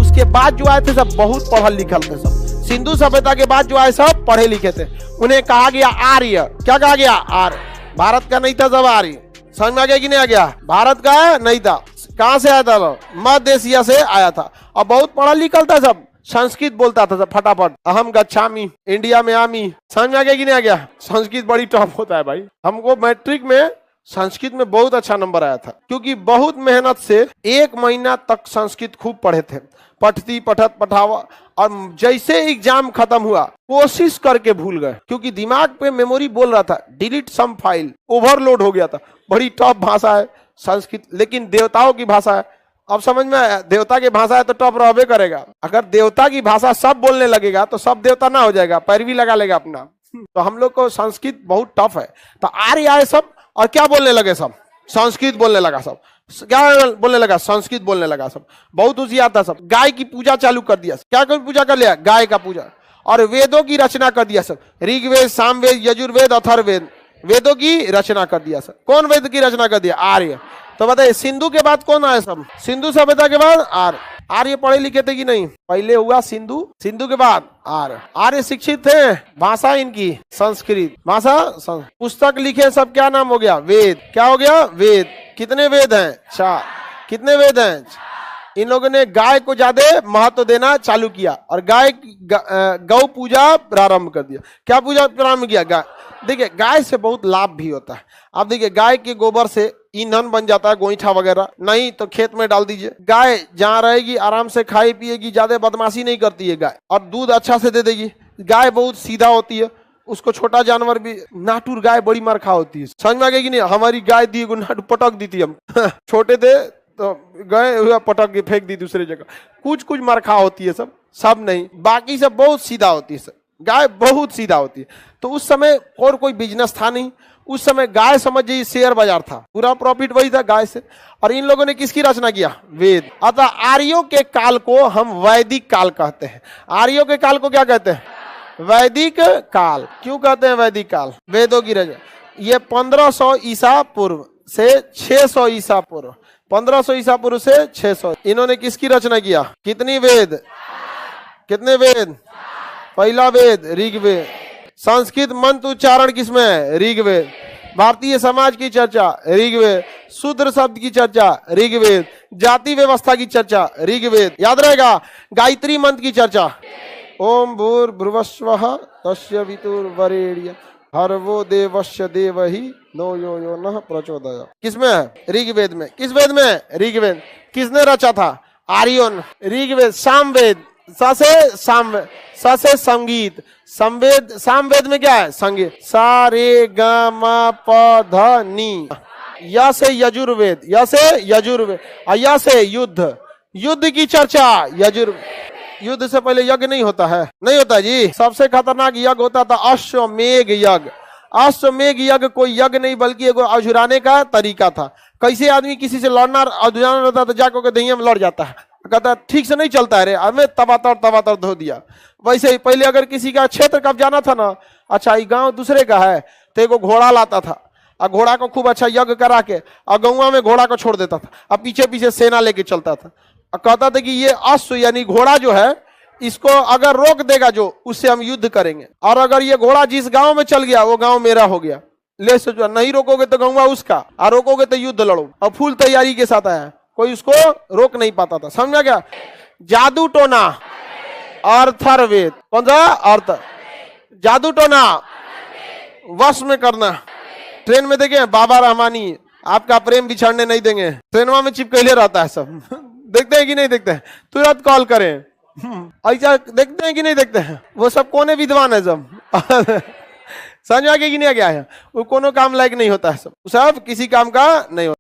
उसके बाद जो आए थे सब बहुत पढ़ल लिखल थे, सब सिंधु सभ्यता के बाद जो आए सब पढ़े लिखे थे। उन्हें कहा गया आर्य। क्या कहा गया? आर्य। भारत का नहीं था सब आर्य। समझ में आ गया कि नहीं आ गया? भारत का नहीं था। कहां से आया था? मध्य एशिया से आया था। और बहुत पढ़ा लिखल था सब, संस्कृत बोलता था सब फटाफट। अहम गच्छामि, इंडिया में आमी। समझ में आ गया कि नहीं आ गया? संस्कृत बड़ी टफ होता है भाई। हमको मैट्रिक में संस्कृत में बहुत अच्छा नंबर आया था, क्योंकि बहुत मेहनत से 1 महीना तक संस्कृत खूब पढ़े थे। पठती पठत पठावा, और जैसे एग्जाम खत्म हुआ कोशिश करके भूल गए, क्योंकि दिमाग पे मेमोरी बोल रहा था डिलीट सम फाइल, ओवरलोड हो गया था। बड़ी टफ भाषा है संस्कृत, लेकिन देवताओं की भाषा है। अब समझ में आया? देवता की भाषा है तो टफ रहबे करेगा। अगर देवता की भाषा सब बोलने लगेगा तो सब देवता ना हो जाएगा, पैरवी लगा लेगा अपना। तो हम लोग को संस्कृत बहुत टफ है। तो आर्य आए सब, और क्या बोलने लगे सब? संस्कृत बोलने लगा सब। क्या बोलने लगा? संस्कृत बोलने लगा सब। बहुत होशियार था सब। गाय की पूजा चालू कर दिया। क्या पूजा कर लिया? गाय का पूजा। और वेदों की रचना कर दिया सब। ऋग्वेद, सामवेद, यजुर्वेद, अथर्ववेद, वेदों की रचना कर दिया सब। कौन वेद की रचना कर दिया? आर्य। तो बताइए सिंधु के बाद कौन आया सब? सिंधु सभ्यता के बाद आर्य। आर्य पढ़े लिखे थे कि नहीं? पहले हुआ सिंधु, सिंधु के बाद आर्य। आर्य शिक्षित थे, भाषा इनकी संस्कृत भाषा। पुस्तक लिखे सब, क्या नाम हो गया? वेद। क्या हो गया? वेद। कितने वेद हैं? 4। कितने वेद हैं? इन लोगों ने गाय को ज्यादा महत्व देना चालू किया, और गौ पूजा प्रारंभ कर दिया। क्या पूजा प्रारंभ किया? गाय। देखिए गाय से बहुत लाभ भी होता है। आप देखिए गाय के गोबर से ईंधन बन जाता है, गोईठा वगैरह। नहीं तो खेत में डाल दीजिए। गाय जहाँ रहेगी आराम से खाई पिएगी, ज्यादा बदमाशी नहीं करती है गाय, और दूध अच्छा से दे देगी। गाय बहुत सीधा होती है, उसको छोटा जानवर भी। नाटुर गाय बड़ी मरखा होती है। समझ में आ गई कि नहीं? हमारी गाय दी नाटू पटक दी थी हम छोटे थे तो गए पटक के फेंक दी दूसरे जगह। कुछ कुछ मरखा होती है सब, सब नहीं। बाकी सब बहुत सीधा होती है सब। गाय बहुत सीधा होती है। तो उस समय और कोई बिजनेस था नहीं। उस समय गाय समझ जाइए शेयर बाजार था, पूरा प्रॉफिट वही था गाय से। और इन लोगों ने किसकी रचना किया? वेद। अतः आर्यों के काल को हम वैदिक काल कहते हैं। आर्यों के काल को क्या कहते हैं? वैदिक काल। क्यों कहते हैं वैदिक काल? वेदों की रचना। ये 1500 ईसा पूर्व से 600 ईसा पूर्व, 1500 ईसा पूर्व से 600, इन्होंने किसकी रचना किया? कितनी वेद? कितने वेद? पहला वेद ऋग्वेद। संस्कृत मंत्र उच्चारण किसमें है? ऋग्वेद। भारतीय समाज की चर्चा ऋग्वेद। शूद्र शब्द की चर्चा ऋग्वेद। जाति व्यवस्था की चर्चा ऋग्वेद। याद रहेगा? गायत्री मंत्र की चर्चा ओम भूर्भुवस्वः तस्य वितुर्वरेण्यं भर्गो देवस्य धीमहि धियो यो नः प्रचोदयात्। किसमें है? ऋग्वेद में। किस वेद में? ऋग्वेद। किसने रचा था? आर्यों। ऋग्वेद। सामवेद, स से संगीत। संवेद, सामवेद में क्या है? संगीत। सा रे ग म प ध नी। य से यजुर्वेद, य से यजुर्वेद, य से युद्ध, युद्ध की चर्चा यजुर्वेद। युद्ध से पहले यज्ञ नहीं होता है? नहीं होता जी। सबसे खतरनाक यज्ञ होता था अश्वमेघ यज्ञ। अश्वमेघ यज्ञ कोई यज्ञ नहीं बल्कि एगो अझुराने का तरीका था। कैसे आदमी किसी से लड़ना अझुराना रहता तो जाकर दहिया में लड़ जाता है, कहता ठीक से नहीं चलता है रे, हमें तबातर धो दिया। वैसे ही पहले अगर किसी का क्षेत्र कब्जाना था ना, अच्छा ये गांव दूसरे का है तो एगो घोड़ा लाता था, और घोड़ा को खूब अच्छा यज्ञ करा के और गौवा में घोड़ा को छोड़ देता था, और पीछे पीछे सेना लेके चलता था। और कहता था कि ये अश्व यानी घोड़ा जो है, इसको अगर रोक देगा जो, उससे हम युद्ध करेंगे। और अगर ये घोड़ा जिस गांव में चल गया वो गांव मेरा हो गया। ले सोचो, नहीं रोकोगे तो गौवा उसका, और रोकोगे तो युद्ध लड़ो। और फुल तैयारी के साथ आया, कोई उसको रोक नहीं पाता था। समझा क्या? जादू टोना अर्थर्वेद। कौन सा? अर्थ। जादू टोना वश में करना। ट्रेन में देखे बाबा रहमानी आपका प्रेम बिछड़ने नहीं देंगे, ट्रेनवा में चिपकैले रहता है सब देखते हैं कि नहीं देखते हैं? तुरंत कॉल करें। ऐसा देखते हैं कि नहीं देखते हैं? वो सब कोने विद्वान है सब समझ आ गया कि नहीं आ गया है? वो कोनो काम लायक नहीं होता है सब किसी काम का नहीं होता।